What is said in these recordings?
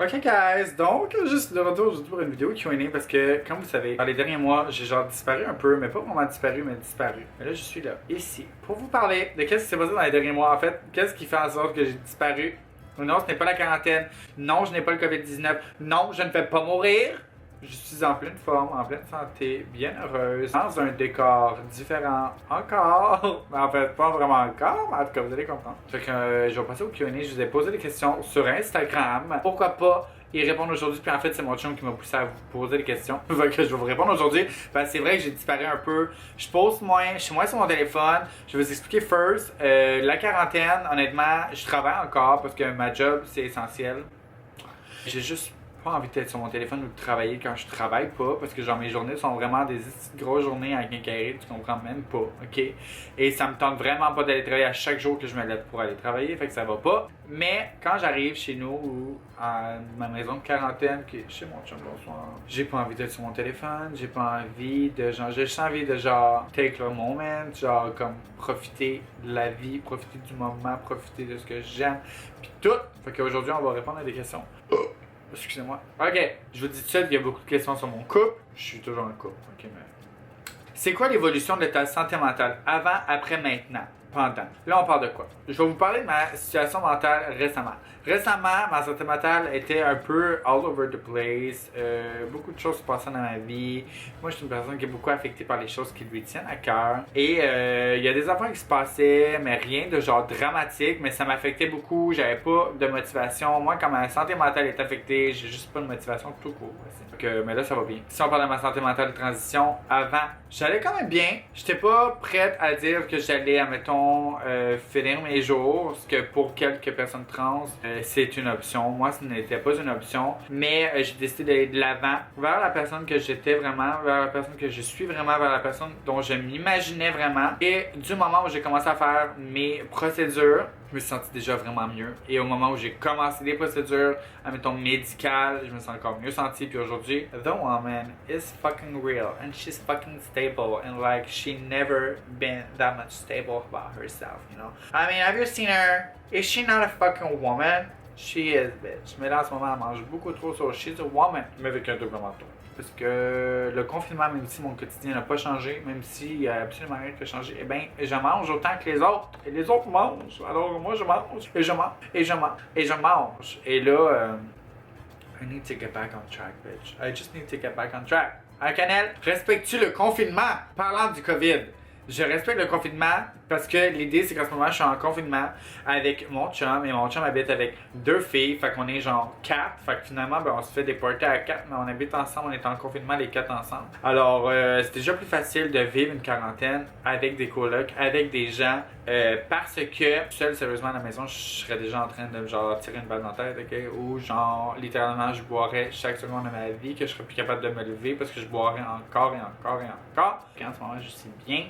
Ok guys, donc je suis de retour aujourd'hui pour une vidéo Q&A parce que comme vous savez, dans les derniers mois, j'ai genre disparu un peu, mais pas vraiment disparu, mais disparu. Mais là je suis là, ici, pour vous parler de qu'est-ce qui s'est passé dans les derniers mois. En fait, qu'est-ce qui fait en sorte que j'ai disparu. Non, ce n'est pas la quarantaine. Non, je n'ai pas le COVID-19. Non, je ne vais pas mourir. Je suis en pleine forme, en pleine santé, bien heureuse, dans un décor différent encore. Mais en fait, pas vraiment encore, mais en tout cas, vous allez comprendre. Fait que je vais passer au Q&A. Je vous ai posé des questions sur Instagram. Pourquoi pas y répondre aujourd'hui? Puis en fait, c'est mon chum qui m'a poussé à vous poser des questions. Fait que je vais vous répondre aujourd'hui. Parce que c'est vrai que j'ai disparu un peu. Je poste moins, je suis moins sur mon téléphone. Je vais vous expliquer first. La quarantaine, honnêtement, je travaille encore parce que ma job, c'est essentiel. J'ai juste pas envie d'être sur mon téléphone ou de travailler quand je travaille pas, parce que genre mes journées sont vraiment des grosses journées à quincaillerie, tu comprends même pas, ok? Et ça me tente vraiment pas d'aller travailler à chaque jour que je me lève pour aller travailler, fait que ça va pas. Mais quand j'arrive chez nous ou à ma maison de quarantaine, qui est chez mon chum, bonsoir, j'ai pas envie d'être sur mon téléphone, j'ai pas envie de genre, j'ai juste envie de genre take a moment, genre comme profiter de la vie, profiter du moment, profiter de ce que j'aime, puis tout. Fait qu'aujourd'hui on va répondre à des questions. Excusez-moi. Ok, je vous dis tout de suite, il y a beaucoup de questions sur mon couple. Je suis toujours en couple, ok, mais. C'est quoi l'évolution de ta santé mentale avant, après, maintenant, pendant? Là, on parle de quoi? Je vais vous parler de ma situation mentale récemment. Récemment, ma santé mentale était un peu all over the place. Beaucoup de choses se passaient dans ma vie. Moi, je suis une personne qui est beaucoup affectée par les choses qui lui tiennent à cœur. Et il y a des affaires qui se passaient, mais rien de genre dramatique, mais ça m'affectait beaucoup. J'avais pas de motivation. Moi, quand ma santé mentale est affectée, j'ai juste pas de motivation tout court. Mais là, ça va bien. Si on parle de ma santé mentale de transition, avant, j'allais quand même bien. J'étais pas prête à dire que j'allais, admettons, finir mes jours, ce que pour quelques personnes trans, c'est une option. Moi, ce n'était pas une option, mais j'ai décidé d'aller de l'avant vers la personne que j'étais vraiment, vers la personne que je suis vraiment, vers la personne dont je m'imaginais vraiment. Et du moment où j'ai commencé à faire mes procédures, je me suis senti déjà vraiment mieux. Et au moment où j'ai commencé les procédures, admettons médicales, je me sens encore mieux senti. Puis aujourd'hui, the woman is fucking real and she's fucking stable and like she never been that much stable about herself, you know. I mean, have you seen her? Is she not a fucking woman? She is, bitch. Mais là, en ce moment, elle mange beaucoup trop, so she's a woman. Mais avec un double menton. Parce que le confinement, même si mon quotidien n'a pas changé, même s'il y a absolument rien qui a changé, eh bien, je mange autant que les autres. Et les autres mangent. Alors moi, je mange, et je mange, et je mange, et je mange. Et là, I need to get back on track, bitch. I just need to get back on track. Hein, Canel? Respectes-tu le confinement? Parlant du COVID. Je respecte le confinement parce que l'idée c'est qu'en ce moment je suis en confinement avec mon chum et mon chum habite avec deux filles, fait qu'on est genre 4, fait que finalement ben, on se fait des parties à 4 mais on habite ensemble, on est en confinement les 4 ensemble. Alors c'est déjà plus facile de vivre une quarantaine avec des colocs, avec des gens parce que seul sérieusement à la maison je serais déjà en train de genre tirer une balle dans la tête, ok? Ou genre littéralement je boirais chaque seconde de ma vie, que je serais plus capable de me lever parce que je boirais encore et encore et encore. Puis en ce moment je suis bien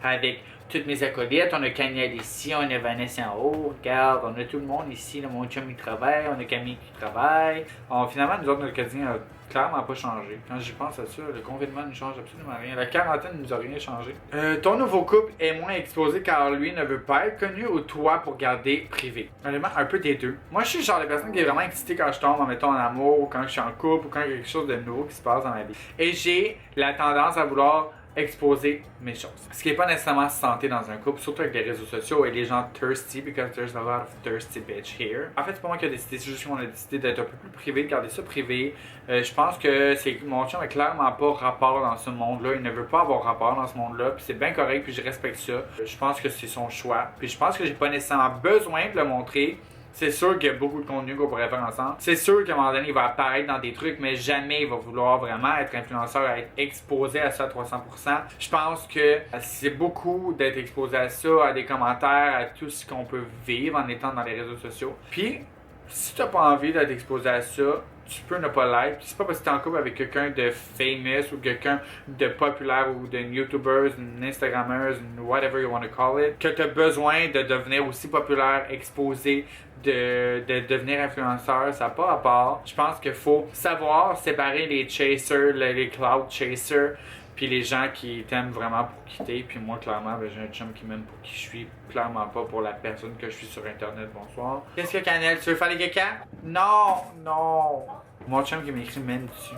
avec toutes mes acolytes, on a Caniel ici, on a Vanessa en haut, regarde, on a tout le monde ici, là, mon chum il travaille, on a Camille qui travaille. Finalement, nous autres, notre quotidien n'a clairement pas changé. Quand j'y pense à ça, le confinement ne change absolument rien. La quarantaine ne nous a rien changé. Ton nouveau couple est moins exposé car lui ne veut pas être connu ou toi pour garder privé? Honnêtement, un peu des deux. Moi, je suis le genre de personne qui est vraiment excitée quand je tombe, mettons, en amour, ou quand je suis en couple, ou quand il y a quelque chose de nouveau qui se passe dans ma vie. Et j'ai la tendance à vouloir exposer mes choses. Ce qui n'est pas nécessairement santé dans un couple, surtout avec les réseaux sociaux et les gens thirsty, because there's a lot of thirsty bitch here. En fait, c'est pas moi qui ai décidé, c'est juste qu'on a décidé d'être un peu plus privé, de garder ça privé. Je pense que c'est mon chum n'a clairement pas rapport dans ce monde-là. Il ne veut pas avoir rapport dans ce monde-là, puis c'est bien correct, puis je respecte ça. Je pense que c'est son choix, puis je pense que j'ai pas nécessairement besoin de le montrer. C'est sûr qu'il y a beaucoup de contenu qu'on pourrait faire ensemble. C'est sûr qu'à un moment donné, il va apparaître dans des trucs, mais jamais il va vouloir vraiment être influenceur, être exposé à ça à 300%. Je pense que c'est beaucoup d'être exposé à ça, à des commentaires, à tout ce qu'on peut vivre en étant dans les réseaux sociaux. Puis, si t'as pas envie d'être exposé à ça, tu peux ne pas l'être. C'est pas parce que t'es en couple avec quelqu'un de famous ou quelqu'un de populaire ou d'une YouTuber, une Instagrammeuse, whatever you want to call it, que t'as besoin de devenir aussi populaire, exposé, de devenir influenceur. Ça n'a pas rapport. Je pense qu'il faut savoir séparer les chasers, les cloud chasers, Puis les gens qui t'aiment vraiment pour quitter, puis moi, clairement, ben, j'ai un chum qui m'aime pour qui je suis, clairement pas pour la personne que je suis sur Internet. Bonsoir. Qu'est-ce que Canel, tu veux faire les caca? Non, non. Mon chum qui m'écrit même dessus.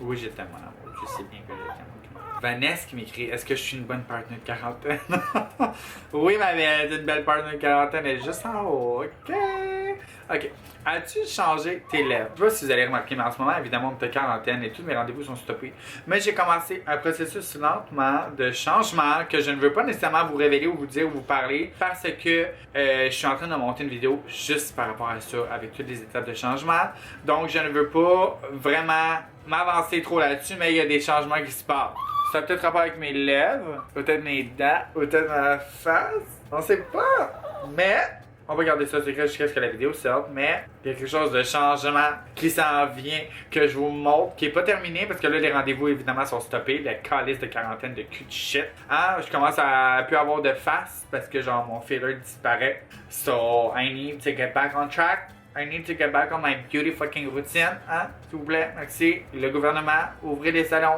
Oui, je t'aime, mon amour. Je sais bien que je t'aime. Vanessa qui m'écrit, est-ce que je suis une bonne partenaire de quarantaine? Oui, ma belle, t'es une belle partenaire de quarantaine, elle est juste en haut, ok? Ok. As-tu changé tes lèvres? Je sais pas si vous allez remarquer, mais en ce moment, évidemment, on est en quarantaine et tous mes rendez-vous sont stoppés. Mais j'ai commencé un processus lentement de changement que je ne veux pas nécessairement vous révéler ou vous dire ou vous parler parce que je suis en train de monter une vidéo juste par rapport à ça, avec toutes les étapes de changement. Donc, je ne veux pas vraiment m'avancer trop là-dessus, mais il y a des changements qui se passent. Ça a peut-être rapport avec mes lèvres, peut-être mes dents, peut-être ma face. On sait pas. Mais on va garder ça secret jusqu'à ce que la vidéo sorte. Mais il y a quelque chose de changement qui s'en vient, que je vous montre, qui est pas terminé parce que là, les rendez-vous évidemment sont stoppés. La calice de quarantaine de cul de shit. Hein? Je commence à plus avoir de face parce que genre mon filler disparaît. So I need to get back on track. I need to get back on my beauty fucking routine, hein? S'il vous plaît, merci. Le gouvernement, ouvrez les salons.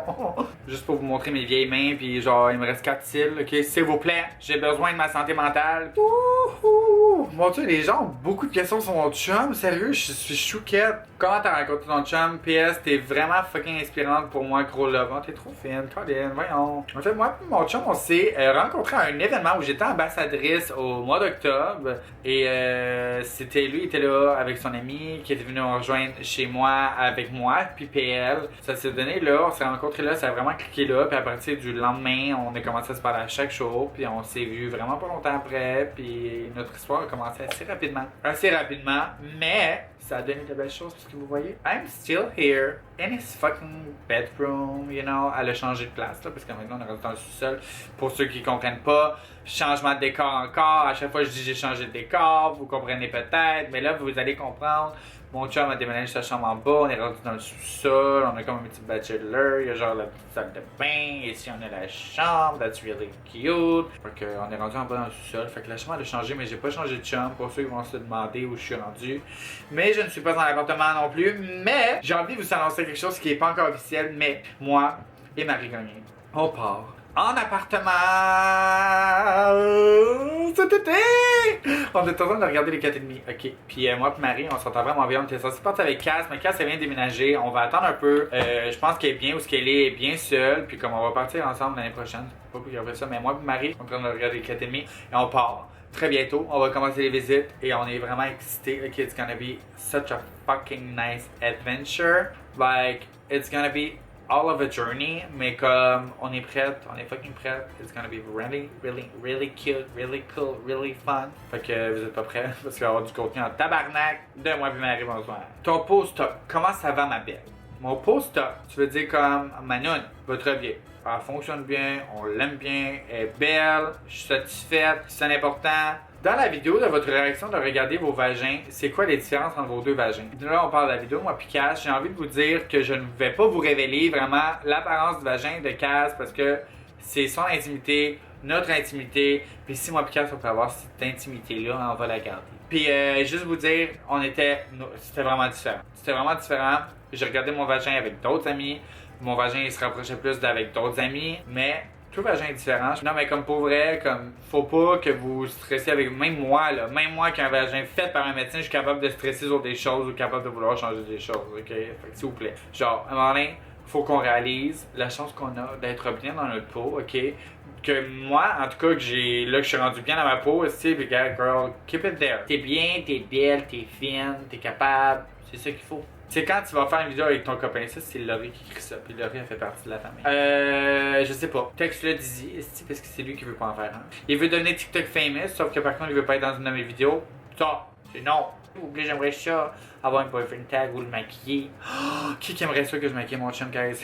Juste pour vous montrer mes vieilles mains, puis genre, il me reste 4 cils, ok? S'il vous plaît, j'ai besoin de ma santé mentale. Ouh! Mon Dieu, les gens ont beaucoup de questions sur mon chum. Sérieux, je suis chouquette. Comment t'as rencontré ton chum? PS, t'es vraiment fucking inspirante pour moi, gros love. Oh, t'es trop fine, Colin, voyons. En fait, moi et mon chum, on s'est rencontrés à un événement où j'étais ambassadrice au mois d'octobre. Et c'était lui, il était là avec son ami qui était venu me rejoindre chez moi avec moi, puis PL. Ça s'est donné là, on s'est rencontrés là, ça a vraiment cliqué là, puis à partir du lendemain, on a commencé à se parler à chaque jour, puis on s'est vu vraiment pas longtemps après, puis notre histoire a commencé assez rapidement. Assez rapidement, mais ça a donné de belles choses parce que vous voyez, I'm still here in his fucking bedroom, you know. Elle a changé de place là, parce que maintenant on est rendu dans le sous-sol. Pour ceux qui comprennent pas, changement de décor encore. À chaque fois je dis j'ai changé de décor, vous comprenez peut-être, mais là vous allez comprendre. Mon chum a déménagé sa chambre en bas, on est rendu dans le sous-sol, on a comme un petit bachelor, il y a genre la petite salle de bain, ici on a la chambre, that's really cute. Fait que on est rendu en bas dans le sous-sol, fait que la chambre elle a changé, mais j'ai pas changé de chambre pour ceux qui vont se demander où je suis rendu. Mais je ne suis pas dans l'appartement non plus, mais j'ai envie de vous annoncer quelque chose qui est pas encore officiel, mais moi et Marie Gagné, on part en appartement cet été! On est en train de regarder les 4,5. Ok. Puis moi et Marie, on s'entend vraiment bien. On était censé partir avec Cass, mais Cass elle vient de déménager. On va attendre un peu. Je pense qu'elle est bien où ce qu'elle est bien seule. Puis comme on va partir ensemble l'année prochaine, c'est pas plus grave ça, mais moi et Marie, on est en train de regarder les 4,5 et on part. Très bientôt, on va commencer les visites et on est vraiment excités. Ok, it's gonna be such a fucking nice adventure. Like, it's gonna be all of a journey, mais comme on est prête, on est fucking prête, it's gonna be really, really, really cute, really cool, really fun. Fait que vous êtes pas prêts parce qu'il va y avoir du contenu en tabarnak de moi et Marie, bonsoir. Ton post-up, comment ça va ma belle? Mon post-up, tu veux dire comme Manon, votre bien. Elle fonctionne bien, on l'aime bien, elle est belle, je suis satisfaite, c'est important. Dans la vidéo de votre réaction de regarder vos vagins, c'est quoi les différences entre vos deux vagins? Là, on parle de la vidéo, moi puis Cass, j'ai envie de vous dire que je ne vais pas vous révéler vraiment l'apparence du vagin de Cass parce que c'est son intimité, notre intimité, puis si moi puis Cass on peut avoir cette intimité-là, on va la garder. Puis juste vous dire, c'était vraiment différent. C'était vraiment différent. J'ai regardé mon vagin avec d'autres amis, mon vagin il se rapprochait plus d'avec d'autres amis, mais tout vagin est différent. Non, mais comme pour vrai, comme faut pas que vous stressiez avec. Même moi, là, même moi qui ai un vagin fait par un médecin, je suis capable de stresser sur des choses ou capable de vouloir changer des choses, ok? Fait que s'il vous plaît. Genre, à un moment donné, faut qu'on réalise la chance qu'on a d'être bien dans notre peau, ok? Que moi, en tout cas, que je suis rendu bien dans ma peau, tu sais, puis girl, keep it there. T'es bien, t'es belle, t'es fine, t'es capable, c'est ça qu'il faut. C'est quand tu vas faire une vidéo avec ton copain, ça c'est Laurie qui écrit ça, puis Laurie elle fait partie de la famille. Je sais pas. Texte-le Dizzy, parce que c'est lui qui veut pas en faire un. Il veut devenir TikTok famous, sauf que par contre il veut pas être dans une de mes vidéos. Ça, c'est non. Ou bien j'aimerais ça, avoir un boyfriend tag ou le maquiller. Oh, qui aimerait ça que je maquille mon chum, guys?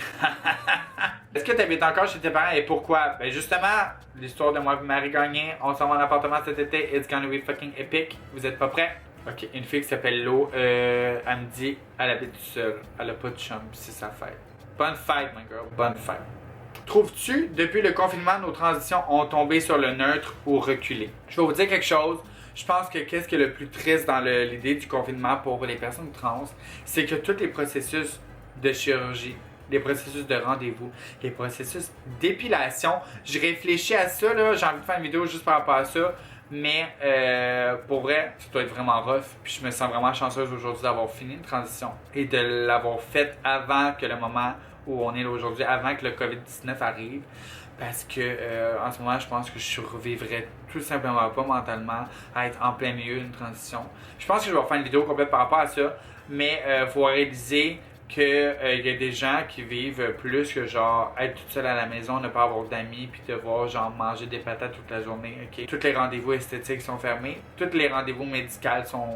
Est-ce que tu habites encore chez tes parents et pourquoi? Ben justement, l'histoire de moi et Marie Gagné, on s'en va en appartement cet été, it's gonna be fucking epic. Vous êtes pas prêts? Ok, une fille qui s'appelle Lo, elle me dit, elle habite toute seule, elle a pas de chum, c'est sa fête. Bonne fête, my girl, bonne fête. Trouves-tu, depuis le confinement, nos transitions ont tombé sur le neutre ou reculé? Je vais vous dire quelque chose. Je pense que qu'est-ce qui est le plus triste dans l'idée du confinement pour les personnes trans, c'est que tous les processus de chirurgie les processus de rendez-vous, les processus d'épilation. Je réfléchis à ça, là, j'ai envie de faire une vidéo juste par rapport à ça. Mais pour vrai, ça doit être vraiment rough. Puis je me sens vraiment chanceuse aujourd'hui d'avoir fini une transition et de l'avoir faite avant que le moment où on est là aujourd'hui, avant que le COVID-19 arrive. Parce que en ce moment, je pense que je survivrais tout simplement pas mentalement à être en plein milieu d'une transition. Je pense que je vais faire une vidéo complète par rapport à ça. Mais faut réaliser qu'il y a des gens qui vivent plus que genre être toute seule à la maison, ne pas avoir d'amis, puis devoir genre manger des patates toute la journée. Okay? Tous les rendez-vous esthétiques sont fermés, tous les rendez-vous médicaux sont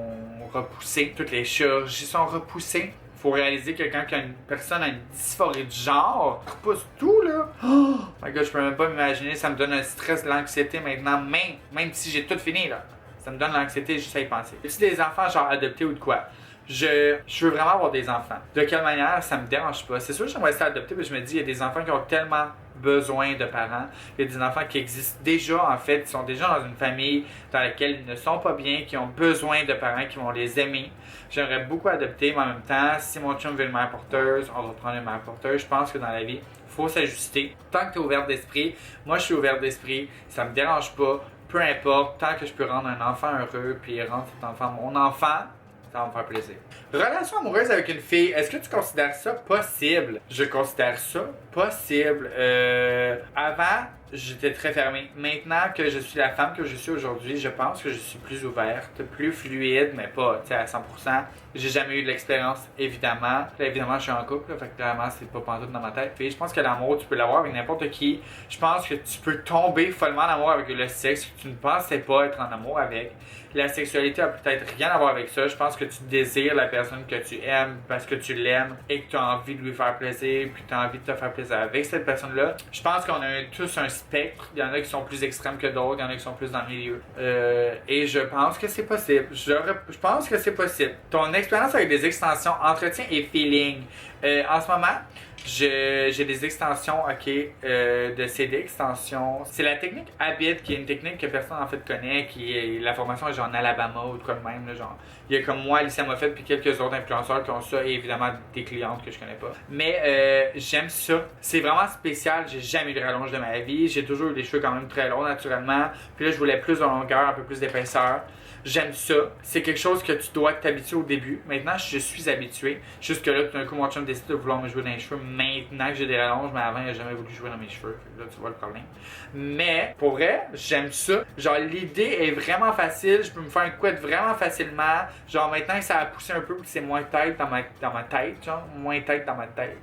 repoussés, toutes les chirurgies sont repoussées. Faut réaliser que quand une personne a une dysphorie de genre, repousse tout là. Oh my god, je peux même pas m'imaginer, ça me donne un stress, de l'anxiété maintenant, même si j'ai tout fini là. Ça me donne l'anxiété juste à y penser. Y a-t-il des enfants genre adoptés ou de quoi? Je veux vraiment avoir des enfants. De quelle manière, ça me dérange pas. C'est sûr que j'aimerais ça adopter, mais je me dis, il y a des enfants qui ont tellement besoin de parents. Il y a des enfants qui existent déjà, en fait, qui sont déjà dans une famille dans laquelle ils ne sont pas bien, qui ont besoin de parents qui vont les aimer. J'aimerais beaucoup adopter, mais en même temps, si mon chum veut une mère porteuse, on va prendre une mère porteuse. Je pense que dans la vie, il faut s'ajuster. Tant que tu es ouvert d'esprit, moi je suis ouvert d'esprit, ça me dérange pas. Peu importe, tant que je peux rendre un enfant heureux, puis rendre cet enfant mon enfant, ça va me faire plaisir. Relation amoureuse avec une fille, est-ce que tu considères ça possible? Je considère ça possible. Avant, j'étais très fermé. Maintenant que je suis la femme que je suis aujourd'hui, je pense que je suis plus ouverte, plus fluide, mais pas à 100%. J'ai jamais eu de l'expérience, évidemment. Là, évidemment, je suis en couple, là, fait que clairement, c'est pas pantoute dans ma tête. Puis je pense que l'amour, tu peux l'avoir avec n'importe qui. Je pense que tu peux tomber follement en amour avec le sexe que tu ne pensais pas être en amour avec. La sexualité a peut-être rien à voir avec ça. Je pense que tu désires la personne que tu aimes parce que tu l'aimes et que tu as envie de lui faire plaisir, puis tu as envie de te faire plaisir avec cette personne-là. Je pense qu'on a tous un spectre. Il y en a qui sont plus extrêmes que d'autres, il y en a qui sont plus dans le milieu. Et je pense que c'est possible. Je pense que c'est possible. Ton expérience avec des extensions, entretien et feeling. En ce moment, j'ai des extensions, de CD extensions. C'est la technique Habit, qui est une technique que personne en fait connaît, qui est la formation est genre en Alabama ou de quoi de même, là, genre. Il y a comme moi, Alicia Moffett, puis quelques autres influenceurs qui ont ça, et évidemment des clientes que je connais pas. Mais j'aime ça. C'est vraiment spécial. J'ai jamais eu de rallonge de ma vie. J'ai toujours eu des cheveux quand même très longs naturellement. Puis là, je voulais plus de longueur, un peu plus d'épaisseur. J'aime ça. C'est quelque chose que tu dois t'habituer au début. Maintenant, je suis habitué. Jusque là, tout d'un coup, mon chum décide de vouloir me jouer dans les cheveux maintenant que j'ai des rallonges, mais avant, il n'a jamais voulu jouer dans mes cheveux. Là, tu vois le problème. Mais, pour vrai, j'aime ça. Genre, l'idée est vraiment facile. Je peux me faire un couette vraiment facilement. Genre, maintenant que ça a poussé un peu, que c'est moins tête dans ma tête. Genre, moins tête dans ma tête.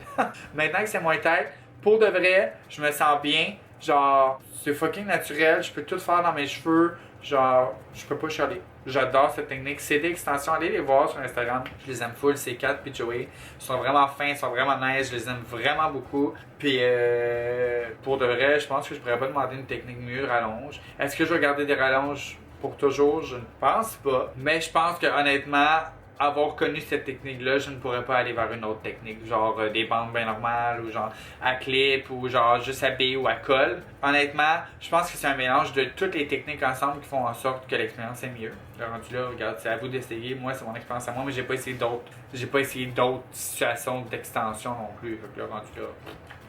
Maintenant que c'est moins tête, pour de vrai, je me sens bien. Genre, c'est fucking naturel. Je peux tout faire dans mes cheveux. Genre, je peux pas chialer. J'adore cette technique. CD Extension, allez les voir sur Instagram. Je les aime full, C4 puis Joey. Ils sont vraiment fins, ils sont vraiment nice. Je les aime vraiment beaucoup. Puis, pour de vrai, je pense que je pourrais pas demander une technique mieux rallonge. Est-ce que je vais garder des rallonges pour toujours? Je ne pense pas. Mais je pense que honnêtement, avoir connu cette technique-là, je ne pourrais pas aller vers une autre technique, genre des bandes bien normales, ou genre à clip, ou genre juste à billes ou à colle. Honnêtement, je pense que c'est un mélange de toutes les techniques ensemble qui font en sorte que l'expérience est mieux. Le rendu là, regarde, c'est à vous d'essayer. Moi, c'est mon expérience à moi, mais j'ai pas essayé d'autres situations d'extension non plus. Fait que le rendu là,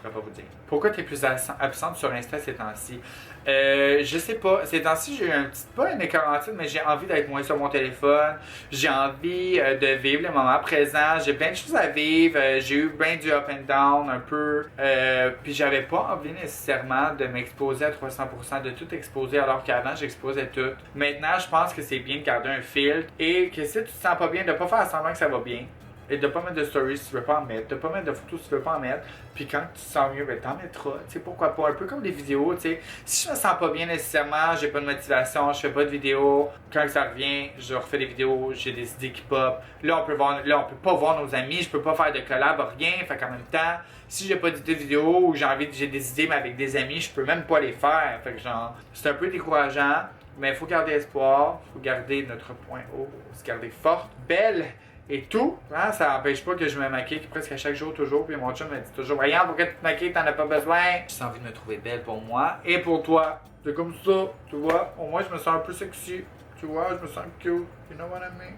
je pourrais pas vous dire. Pourquoi tu es plus absente sur Insta ces temps-ci? Je sais pas. Ces temps-ci, j'ai eu pas une quarantaine, mais j'ai envie d'être moins sur mon téléphone. J'ai envie de vivre le moment présent. J'ai plein de choses à vivre. J'ai eu bien du up and down un peu. Puis j'avais pas envie nécessairement de m'exposer à 300%, de tout exposer, alors qu'avant, j'exposais tout. Maintenant, je pense que c'est bien de garder un filtre et que si tu te sens pas bien, de pas faire semblant que ça va bien. Et de pas mettre de stories si tu veux pas en mettre, de pas mettre de photos si tu veux pas en mettre, puis quand tu te sens mieux, ben t'en mettras, tu sais, pourquoi pas, un peu comme des vidéos, tu sais, si je me sens pas bien nécessairement, j'ai pas de motivation, je fais pas de vidéos, quand ça revient, je refais des vidéos, j'ai des idées qui pop, là on peut pas voir nos amis, je peux pas faire de collab, rien, fait qu'en même temps, si j'ai pas d'idées vidéo ou j'ai des idées mais avec des amis, je peux même pas les faire, fait que genre, c'est un peu décourageant, mais il faut garder espoir, il faut garder notre point haut, se garder forte, belle, et tout, hein, ça n'empêche pas que je me maquille presque à chaque jour, toujours. Puis mon chum me dit toujours, voyons, pourquoi tu te maquilles, t'en as pas besoin. J'ai envie de me trouver belle pour moi et pour toi. C'est comme ça, tu vois. Au moins, je me sens un peu sexy. Tu vois, je me sens cute. You know what I mean?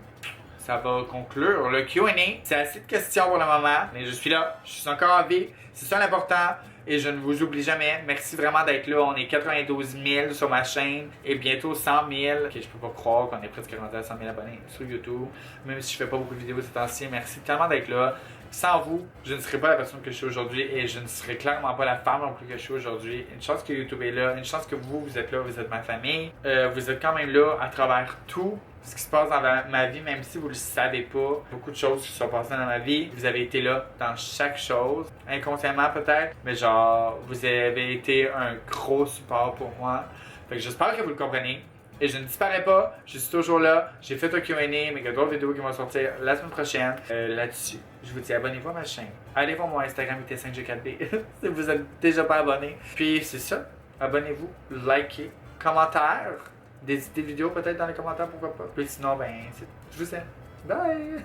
ça va conclure le Q&A. C'est assez de questions pour le moment, mais je suis là, je suis encore en vie, c'est ça l'important. Et je ne vous oublie jamais. Merci vraiment d'être là. On est 92 000 sur ma chaîne et bientôt 100 000. Ok, je peux pas croire qu'on est presque rendu à 100 000 abonnés sur YouTube. Même si je fais pas beaucoup de vidéos ces temps-ci. Merci tellement d'être là. Sans vous, je ne serais pas la personne que je suis aujourd'hui et je ne serais clairement pas la femme non plus que je suis aujourd'hui. Une chance que YouTube est là. Une chance que vous êtes là. Vous êtes ma famille. Vous êtes quand même là à travers tout ce qui se passe dans ma vie, même si vous le savez pas. Beaucoup de choses qui se sont passées dans ma vie. Vous avez été là dans chaque chose. Inconsciemment peut-être. Mais genre, vous avez été un gros support pour moi. Fait que j'espère que vous le comprenez. Et je ne disparais pas, je suis toujours là. J'ai fait un Q&A, mais il y a d'autres vidéos qui vont sortir la semaine prochaine. Là-dessus, je vous dis abonnez-vous à ma chaîne. Allez voir mon Instagram IT5G4B si vous êtes déjà pas abonné. Puis c'est ça, abonnez-vous, likez, commentaires, des idées de vidéos peut-être dans les commentaires, pourquoi pas. Puis sinon, ben, je vous aime. Bye!